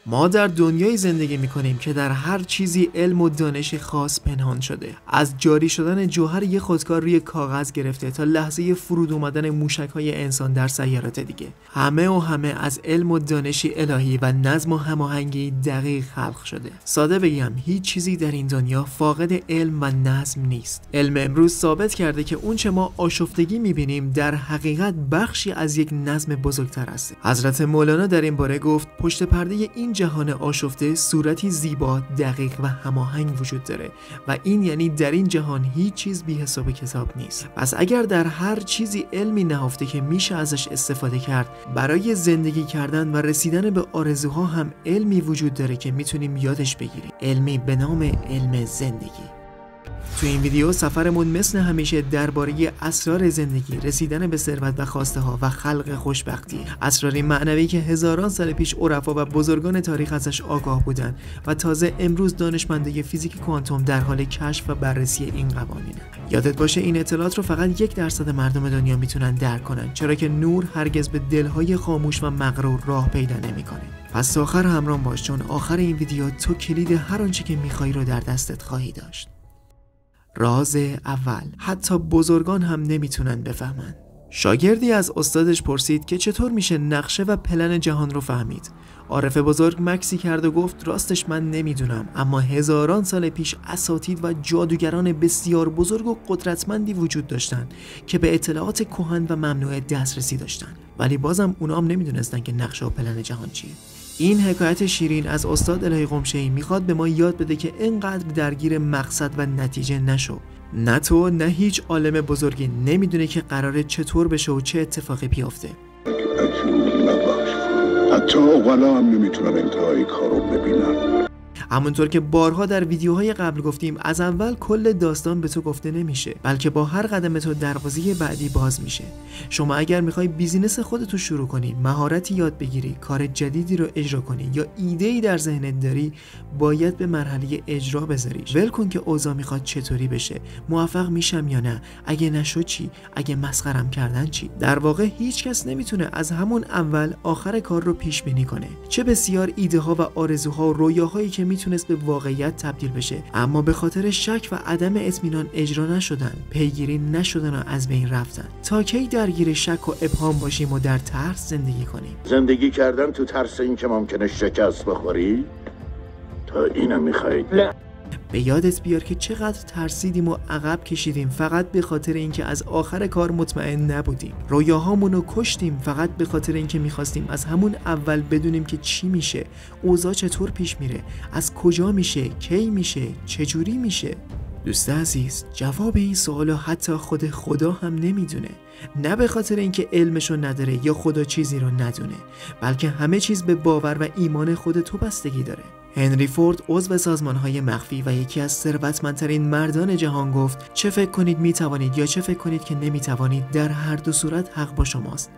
ما در دنیای زندگی میکنیم که در هر چیزی علم و دانش خاص پنهان شده. از جاری شدن جوهر یک خودکار روی کاغذ گرفته تا لحظه فرود اومدن موشک‌های انسان در سیارات دیگه، همه از علم و دانشی الهی و نظم و هماهنگی دقیق خلق شده. ساده بگم هیچ چیزی در این دنیا فاقد علم و نظم نیست. علم امروز ثابت کرده که اون چه ما آشفتگی میبینیم در حقیقت بخشی از یک نظم بزرگتر است. حضرت مولانا در این باره گفت پشت پرده این جهان آشفته صورتی زیبا، دقیق و هماهنگ وجود داره و این یعنی در این جهان هیچ چیز بی حساب کتاب نیست. پس اگر در هر چیزی علمی نهفته که میشه ازش استفاده کرد، برای زندگی کردن و رسیدن به آرزوها هم علمی وجود داره که میتونیم یادش بگیریم. علمی به نام علم زندگی. تو این ویدیو سفرمون مثل همیشه درباره اسرار زندگی، رسیدن به ثروت و خواسته ها و خلق خوشبختی، اسراری معنوی که هزاران سال پیش عرفا و بزرگان تاریخ ازش آگاه بودن و تازه امروز دانشمندای فیزیک کوانتوم در حال کشف و بررسی این قوانینه. یادت باشه این اطلاعات رو فقط 1% مردم دنیا میتونن درک کنن، چرا که نور هرگز به دلهای خاموش و مغرور راه پیدا نمیکنه. پس تا آخر همراه باش، چون آخر این ویدیو تو کلید هر آنچه که میخوای رو در دستت خواهی داشت. راز اول، حتی بزرگان هم نمیتونن بفهمن. شاگردی از استادش پرسید که چطور میشه نقشه و پلن جهان رو فهمید. عارف بزرگ مکسی کرد و گفت راستش من نمیدونم، اما هزاران سال پیش اساتید و جادوگران بسیار بزرگ و قدرتمندی وجود داشتن که به اطلاعات کهن و ممنوعه دسترسی داشتن، ولی بازم اونا هم نمیدونستن که نقشه و پلن جهان چیه. این حکایت شیرین از استاد الهی قمشه‌ای میخواد به ما یاد بده که اینقدر درگیر مقصد و نتیجه نشو. نه تو نه هیچ عالم بزرگی نمیدونه که قراره چطور بشه و چه اتفاقی بیفته. حتی اوغلا هم نمیتونن انتهای کارو ببینن. همونطور که بارها در ویدیوهای قبل گفتیم، از اول کل داستان به تو گفته نمیشه، بلکه با هر قدم تو دروازه بعدی باز میشه. شما اگر میخوای بیزینس خودتو شروع کنی، مهارتی یاد بگیری، کار جدیدی رو اجرا کنی یا ایده‌ای در ذهنت داری، باید به مرحله اجرا بذاریش. ول کن که اوضاع میخواد چطوری بشه، موفق میشم یا نه، اگه نشد چی، اگه مسخرم کردن چی. در واقع هیچ کس نمیتونه از همون اول آخر کار رو پیش بینی کنه. چه بسیار ایده ها و آرزوها و رویاهایی که میتونست به واقعیت تبدیل بشه، اما به خاطر شک و عدم اطمینان اجرا نشدن، پیگیری نشدن و از بین رفتن. تا کی درگیر شک و ابهام باشیم و در ترس زندگی کنیم؟ زندگی کردن تو ترس این که ممکنه شکست بخوری؟ تا اینو میخواید؟ به یادت بیار که چقدر ترسیدیم و عقب کشیدیم فقط به خاطر اینکه از آخر کار مطمئن نبودیم. رویاهامونو کشتیم فقط به خاطر اینکه میخواستیم از همون اول بدونیم که چی میشه، اوضاع چطور پیش میره، از کجا میشه، کی میشه، چجوری میشه. دوست عزیز، جواب این سوالو حتی خود خدا هم نمیدونه. نه به خاطر اینکه علمشو نداره یا خدا چیزی رو ندونه، بلکه همه چیز به باور و ایمان خود تو بستگی داره. هنری فورد، عضو سازمان‌های مخفی و یکی از ثروتمندترین مردان جهان، گفت چه فکر کنید میتوانید یا چه فکر کنید که نمیتوانید، در هر دو صورت حق با شماست.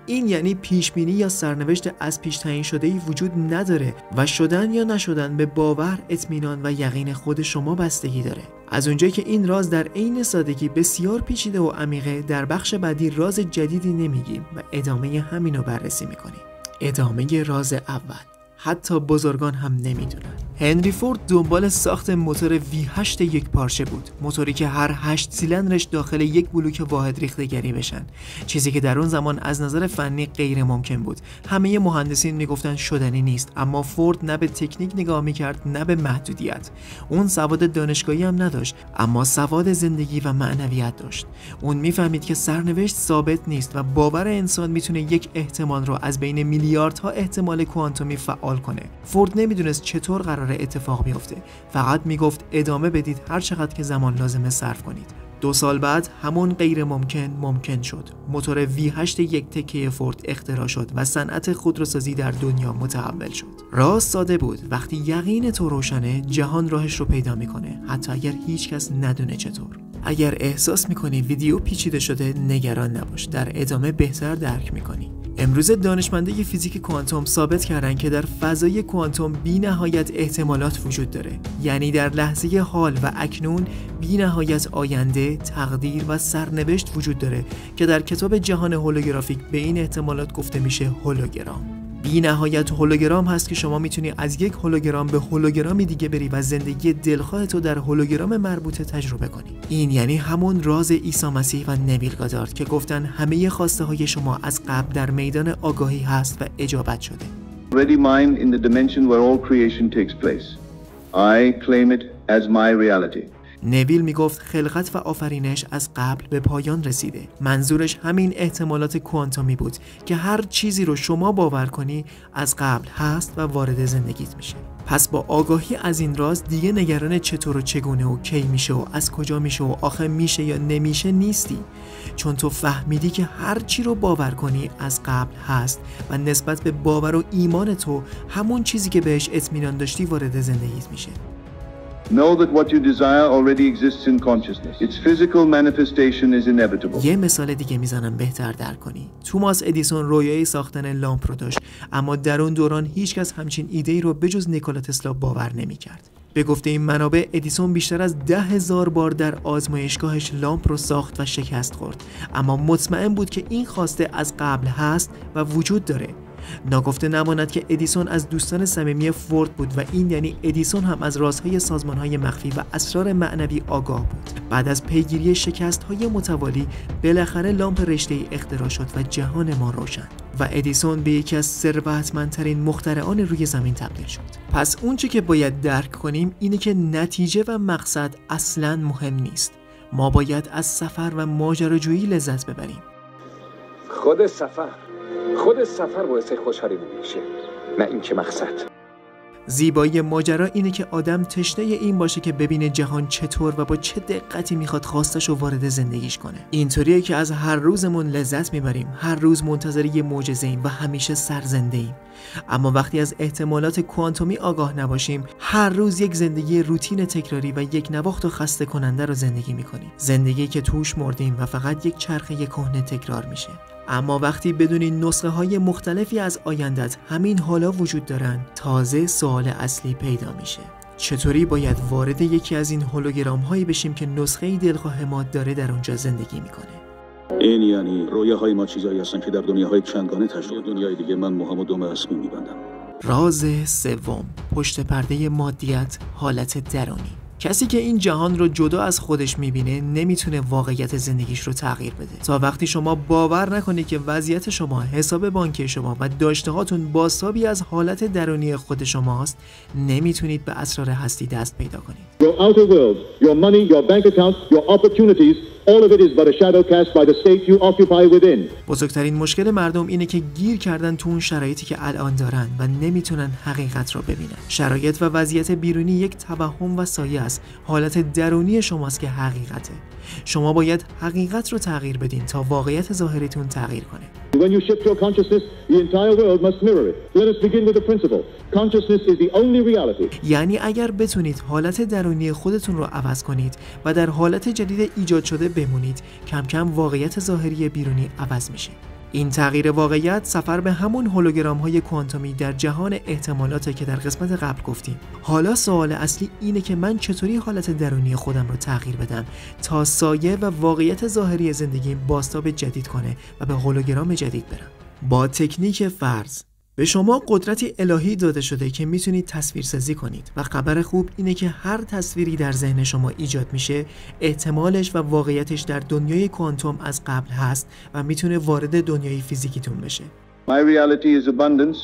این یعنی پیشبینی یا سرنوشت از پیش تعیین شده‌ای وجود نداره و شدن یا نشدن به باور، اطمینان و یقین خود شما بستگی داره. از اونجایی که این راز در عین سادگی بسیار پیچیده و عمیقه، در بخش بعدی راز جدیدی نمیگیم و ادامه همینو بررسی میکنیم. ادامه راز اول، حتی بزرگان هم نمیدونن. هنری فورد دنبال ساخت موتور V8 یک پارچه بود، موتوری که هر 8 سیلندرش داخل یک بلوک واحد ریخته‌گری بشن، چیزی که در اون زمان از نظر فنی غیر ممکن بود. همه مهندسین میگفتن شدنی نیست، اما فورد نه به تکنیک نگاه میکرد نه به محدودیت. اون سواد دانشگاهی هم نداشت، اما سواد زندگی و معنویت داشت. اون میفهمید که سرنوشت ثابت نیست و باور انسان میتونه یک احتمال رو از بین میلیاردها احتمال کوانتومی فعال کنه. فورد نمیدونست چطور قراره اتفاق بیفته، فقط میگفت ادامه بدید هر چقدر که زمان لازمه صرف کنید. 2 سال بعد همون غیر ممکن شد. موتور V8 یک تکه فورد اختراع شد و صنعت خودروسازی در دنیا متحول شد. راز ساده بود، وقتی یقین تو روشنه، جهان راهش رو پیدا میکنه، حتی اگر هیچ کس ندونه چطور. اگر احساس میکنی ویدیو پیچیده شده، نگران نباش، در ادامه بهتر درک میکنی. امروز دانشمندای فیزیک کوانتوم ثابت کردن که در فضای کوانتوم بی‌نهایت احتمالات وجود داره، یعنی در لحظه حال و اکنون بی‌نهایت آینده، تقدیر و سرنوشت وجود داره که در کتاب جهان هولوگرافیک به این احتمالات گفته میشه هولوگرام. بی نهایت هولوگرام هست که شما میتونی از یک هولوگرام به هولوگرامی دیگه بری و زندگی دلخواهتو در هولوگرام مربوطه تجربه کنی. این یعنی همون راز عیسی مسیح و نویل گادارد که گفتن همه خواسته های شما از قبل در میدان آگاهی هست و اجابت شده. Already mine in the dimension where all creation takes place. I claim it as my reality. نویل میگفت خلقت و آفرینش از قبل به پایان رسیده. منظورش همین احتمالات کوانتومی بود که هر چیزی رو شما باور کنی از قبل هست و وارد زندگیت میشه. پس با آگاهی از این راز دیگه نگران چطور و چگونه و کی میشه و از کجا میشه و آخه میشه یا نمیشه نیستی، چون تو فهمیدی که هر چی رو باور کنی از قبل هست و نسبت به باور و ایمان تو همون چیزی که بهش اطمینان داشتی وارد زندگیت میشه. Know that what you desire already exists in consciousness. Its physical manifestation is inevitable. یه مثال دیگه میزنم بهتر درک کنی. توماس ادیسون رویای ساختن لامپ رو داشت، اما در اون دوران هیچکس همچین ایده‌ای رو بجز نیکولا تسلا باور نمی‌کرد. به گفته این منابع ادیسون بیشتر از 10,000 بار در آزمایشگاهش لامپ رو ساخت و شکست خورد، اما مطمئن بود که این خواسته از قبل هست و وجود داره. ناگفته نماند که ادیسون از دوستان صمیمی فورد بود و این یعنی ادیسون هم از رازهای سازمانهای مخفی و اسرار معنوی آگاه بود. بعد از پیگیری شکست‌های متوالی بالاخره لامپ رشته‌ای اختراع شد و جهان ما روشن و ادیسون به یکی از ثروتمندترین مخترعان روی زمین تبدیل شد. پس اونچه که باید درک کنیم اینه که نتیجه و مقصد اصلاً مهم نیست. ما باید از سفر و ماجراجویی لذت ببریم. خود سفر باعث خوشحالی میشه، نه اینکه مقصد. زیبایی ماجرا اینه که آدم تشنه این باشه که ببینه جهان چطور و با چه دقتی میخواد خواستشو وارد زندگیش کنه. اینطوریه که از هر روزمون لذت میبریم، هر روز منتظر یه معجزه‌ایم و همیشه سرزنده‌ایم. اما وقتی از احتمالات کوانتومی آگاه نباشیم، هر روز یک زندگی روتین تکراری و یک نواخت و خسته کننده رو زندگی میکنیم. زندگی که توش مردیم و فقط یک چرخه کهنه تکرار میشه. اما وقتی بدونی نسخه های مختلفی از آیندت همین حالا وجود دارن، تازه سوال اصلی پیدا میشه: چطوری باید وارد یکی از این هولوگرام هایی بشیم که نسخه دلخواه ما داره در اونجا زندگی میکنه؟ این یعنی رویاهای ما چیزایی هستن که در دنیاهای چندگانه تجربه، دنیای دیگه من موهامو دم اسمی میبندم. راز سوم، پشت پرده مادیت، حالت درونی. کسی که این جهان رو جدا از خودش میبینه نمیتونه واقعیت زندگیش رو تغییر بده. تا وقتی شما باور نکنید که وضعیت شما، حساب بانکی شما و داشته هاتون بازتابی از حالت درونی خود شماست، نمیتونید به اسرار هستی دست پیدا کنید. Your outer world, your money, your bank account, your opportunities, all of it is but a shadow cast by the state you occupy within. بزرگترین مشکل مردم اینه که گیر کردن تو اون شرایطی که الان دارن و نمیتونن حقیقت رو ببینن. شرایط و وضعیت بیرونی یک توهم و سایه است. حالت درونی شماست که حقیقته. شما باید حقیقت رو تغییر بدین تا واقعیت ظاهریتون تغییر کنه. When you shift your consciousness, the entire world must mirror it. Let us begin with the principle. Consciousness is the only reality. یعنی اگر بتونید حالت درونی خودتون رو عوض کنید و در حالت جدید ایجاد شده بمونید، کم کم واقعیت ظاهری بیرونی عوض میشه. این تغییر واقعیت سفر به همون هولوگرام های کوانتومی در جهان احتمالاته که در قسمت قبل گفتیم. حالا سوال اصلی اینه که من چطوری حالت درونی خودم رو تغییر بدم تا سایه و واقعیت ظاهری زندگیم بازتاب جدید کنه و به هولوگرام جدید برم. با تکنیک فرض به شما قدرتی الهی داده شده که میتونید تصویرسازی کنید و خبر خوب اینه که هر تصویری در ذهن شما ایجاد میشه احتمالش و واقعیتش در دنیای کوانتوم از قبل هست و میتونه وارد دنیای فیزیکیتون بشه. My reality is abundance,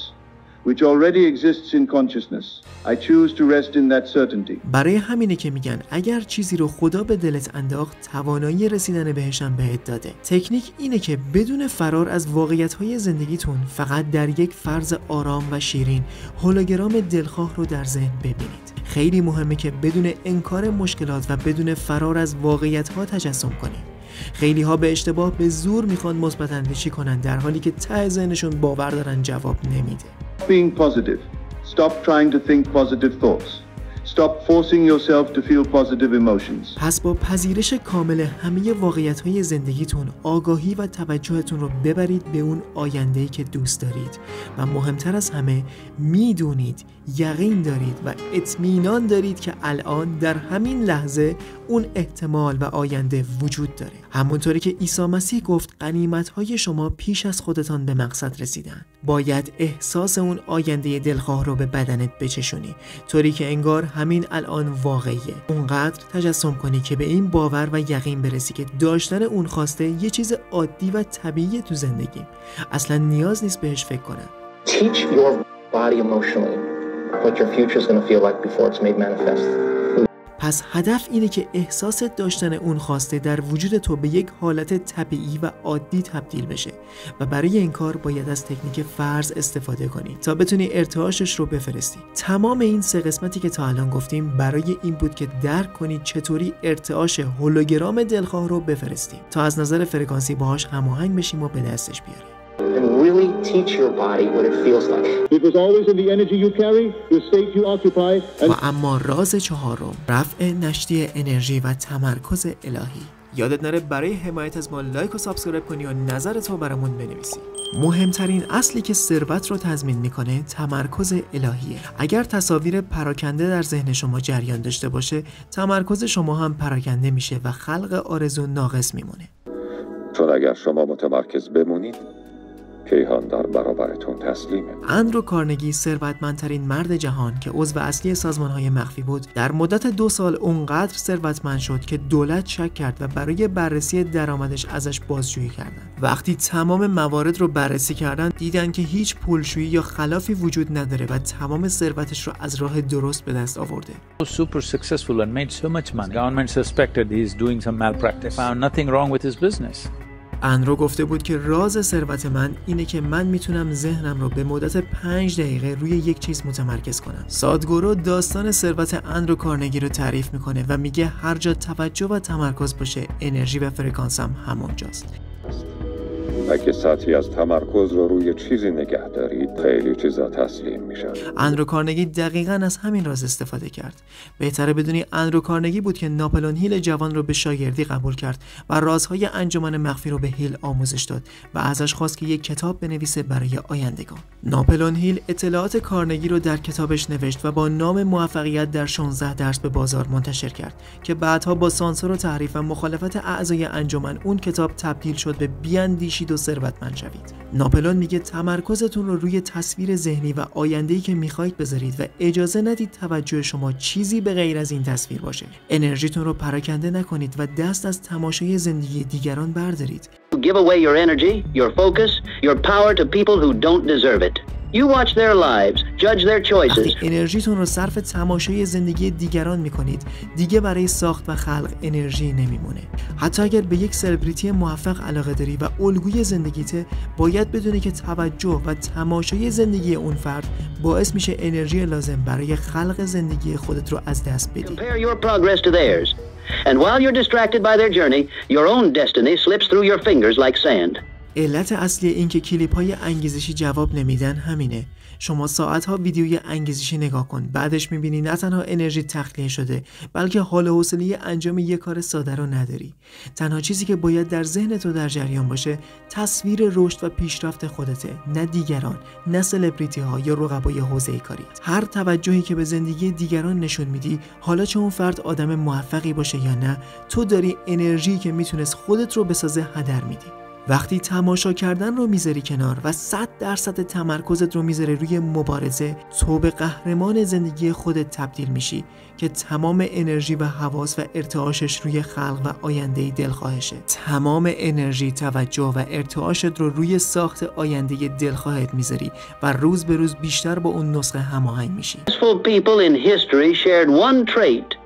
which already exists in consciousness. I choose to rest in that certainty. برای همینه که میگن اگر چیزی رو خدا به دلت انداخت، توانایی رسیدن بهش هم بهت داده. تکنیک اینه که بدون فرار از واقعیت‌های زندگیتون فقط در یک فرض آرام و شیرین هولوگرام دلخواه رو در ذهن ببینید. خیلی مهمه که بدون انکار مشکلات و بدون فرار از واقعیت‌ها تجسم کنید. خیلی ها به اشتباه به زور میخوان مثبت اندیشی کنن در حالی که ته ذهنشون باور دارن جواب نمیده. Being positive. Stop trying to think positive thoughts. Stop forcing yourself to feel positive emotions. پس با پذیرش کامل همه واقعیت‌های زندگیتون آگاهی و توجهتون رو ببرید به اون آینده‌ای که دوست دارید و مهمتر از همه میدونید، یقین دارید و اطمینان دارید که الان در همین لحظه اون احتمال و آینده وجود داره. همونطوری که عیسی مسیح گفت غنیمت‌های شما پیش از خودتان به مقصد رسیدن. باید احساس اون آینده دلخواه رو به بدنت بچشونی، طوری که انگار همین الان واقعیه. اونقدر تجسم کنی که به این باور و یقین برسی که داشتن اون خواسته یه چیز عادی و طبیعی تو زندگی، اصلا نیاز نیست بهش فکر کنم. Teach your body emotionally what your future is going to feel like before it's made manifest. پس هدف اینه که احساس داشتن اون خواسته در وجود تو به یک حالت طبیعی و عادی تبدیل بشه و برای این کار باید از تکنیک فرض استفاده کنی تا بتونی ارتعاشش رو بفرستی. تمام این 3 قسمتی که تا الان گفتیم برای این بود که درک کنی چطوری ارتعاش هولوگرام دلخواه رو بفرستیم تا از نظر فرکانسی باهاش هماهنگ بشیم و به دستش بیاریم. And really teach your body what it feels like. It was always in the energy you carry, the state you occupy, and و اما راز 4، رفع نشتی انرژی و تمرکز الهی. یادت نره برای حمایت از ما لایک و سابسکرایب کنی و نظرت رو برامون بنویسی. مهمترین اصلی که ثروت رو تضمین میکنه تمرکز الهیه. اگر تصاویر پراکنده در ذهن شما جریان داشته باشه، تمرکز شما هم پراکنده میشه و خلق آرزو ناقص میمونه. چون اگر شما متمرکز بمونید، کیهان در برابرتون تسلیمه. اندرو کارنگی، ثروتمندترین مرد جهان که عضو اصلی سازمان‌های مخفی بود، در مدت 2 سال اونقدر ثروتمند شد که دولت شک کرد و برای بررسی درآمدش ازش بازجویی کردن. وقتی تمام موارد رو بررسی کردن، دیدن که هیچ پولشویی یا خلافی وجود نداره و تمام ثروتش رو از راه درست به دست آورده. Super successful and made so much money. Government suspected he is doing some malpractice. Found nothing wrong with his business. اندرو گفته بود که راز ثروت من اینه که من میتونم ذهنم رو به مدت 5 دقیقه روی یک چیز متمرکز کنم. سادگورو داستان ثروت اندرو کارنگی رو تعریف میکنه و میگه هر جا توجه و تمرکز باشه، انرژی و فرکانس هم همونجاست. اگه سطحی از تمرکز رو روی چیزی نگه دارید، خیلی چیزا تسلیم میشن. اندرو کارنگی دقیقاً از همین راز استفاده کرد. بهتره بدونی اندرو کارنگی بود که ناپلئون هیل جوان رو به شاگردی قبول کرد و رازهای انجمن مخفی رو به هیل آموزش داد و ازش خواست که یک کتاب بنویسه برای آیندگان. ناپلئون هیل اطلاعات کارنگی رو در کتابش نوشت و با نام موفقیت در 16 درس به بازار منتشر کرد که بعدها با سانسور و تحریف و مخالفت اعضای انجمن اون کتاب تبدیل شد به بیاندیشید و ثروتمند شوید. ناپلئون میگه تمرکزتون رو روی تصویر ذهنی و آینده‌ای که میخواید بذارید و اجازه ندید توجه شما چیزی به غیر از این تصویر باشه. انرژیتون رو پراکنده نکنید و دست از تماشای زندگی دیگران بردارید. Give away your energy, your focus, your power to people who don't deserve it. You watch their lives, judge their choices. وقتی انرژیتون رو صرف تماشای زندگی دیگران میکنید، دیگه برای ساخت و خلق انرژی نمیمونه. حتی اگر به یک سلبریتی موفق علاقه داری و الگوی زندگیته، باید بدونی که توجه و تماشای زندگی اون فرد باعث میشه انرژی لازم برای خلق زندگی خودت رو از دست بدی. Compare your progress to theirs. And while you're distracted by their journey, your own destiny slips through your fingers like sand. علت اصلی این که کلیپ‌های انگیزشی جواب نمیدن همینه. شما ساعت‌ها ویدیوی انگیزشی نگاه کن، بعدش می‌بینی نه تنها انرژی تخلیه شده، بلکه حال و حوصله انجام یک کار ساده رو نداری. تنها چیزی که باید در ذهن تو در جریان باشه، تصویر رشد و پیشرفت خودته، نه دیگران، نه سلبریتی‌ها یا رقبای حوزه کاری. هر توجهی که به زندگی دیگران نشون میدی، حالا چه اون فرد آدم موفقی باشه یا نه، تو داری انرژی که میتونست خودت رو بسازه هدر میدی. وقتی تماشا کردن رو میذاری کنار و 100% تمرکزت رو میذاری روی مبارزه، تو به قهرمان زندگی خودت تبدیل میشی که تمام انرژی و حواس و ارتعاشش روی خلق و آینده دلخواهشه. تمام انرژی، توجه و ارتعاشت رو روی ساخت آینده دلخواهت میذاری و روز به روز بیشتر با اون نسخه هماهنگ میشی. People in history shared one trait.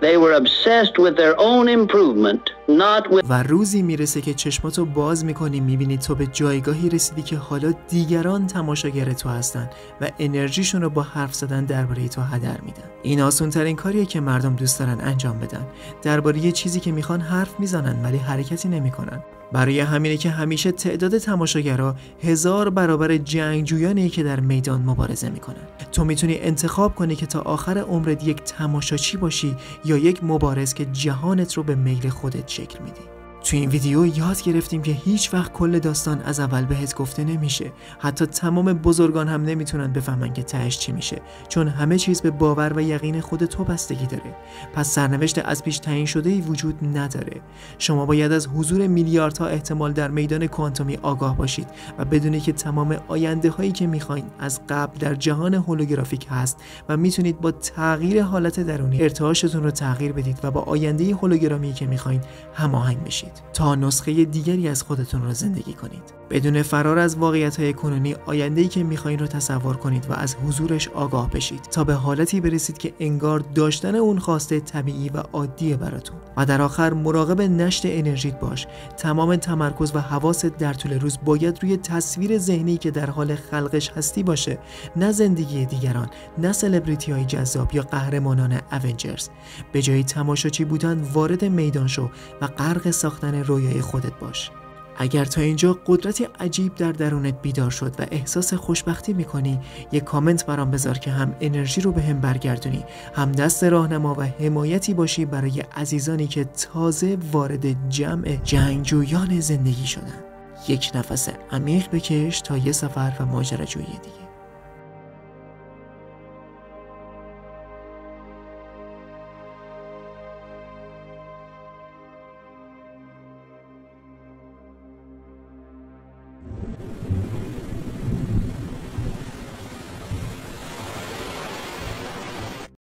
They were obsessed with their own improvement, not with. و روزی میرسه که چشماتو باز میکنی، میبینی تو به جایگاهی رسیدی که حالا دیگران تماشاگر تو هستن و انرژیشون رو با حرف زدن درباره تو هدر میدن. این آسون ترین کاریه که مردم دوست دارن انجام بدن. درباره یه چیزی که میخوان حرف میزنن ولی حرکتی نمیکنن. برای همینه که همیشه تعداد تماشاگرها 1000 برابر جنگجویانی که در میدان مبارزه میکنن. تو میتونی انتخاب کنی که تا آخر عمرت یک تماشاچی باشی یا یک مبارز که جهانت رو به میل خودت شکل میدی. تو این ویدیو یاد گرفتیم که هیچ وقت کل داستان از اول بهت گفته نمیشه. حتی تمام بزرگان هم نمیتونن بفهمن که تهش چی میشه، چون همه چیز به باور و یقین خود تو بستگی داره. پس سرنوشت از پیش تعیین شده‌ای وجود نداره. شما باید از حضور میلیاردها احتمال در میدان کوانتومی آگاه باشید و بدونید که تمام آینده هایی که میخواین از قبل در جهان هولوگرافیک هست و میتونید با تغییر حالت درونی ارتعاشتون رو تغییر بدید و با آینده هولوگرامی که میخواین هماهنگ بشید تا نسخه دیگری از خودتون رو زندگی کنید. بدون فرار از واقعیت‌های کنونی آینده‌ای که میخواین رو تصور کنید و از حضورش آگاه بشید تا به حالتی برسید که انگار داشتن اون خواسته طبیعی و عادیه براتون. و در آخر مراقب نشت انرژیت باش. تمام تمرکز و حواست در طول روز باید روی تصویر ذهنی که در حال خلقش هستی باشه، نه زندگی دیگران، نه سلبریتی‌های جذاب یا قهرمانان اونجرز. به جای تماشاچی بودن وارد میدان شو و غرق ساختن رویای خودت باش. اگر تا اینجا قدرتی عجیب در درونت بیدار شد و احساس خوشبختی میکنی، یک کامنت برام بذار که هم انرژی رو بهم برگردونی، هم دست راهنما و حمایتی باشی برای عزیزانی که تازه وارد جمع جنگجویان زندگی شدن. یک نفس عمیق بکش تا یه سفر و ماجراجویی دیگه.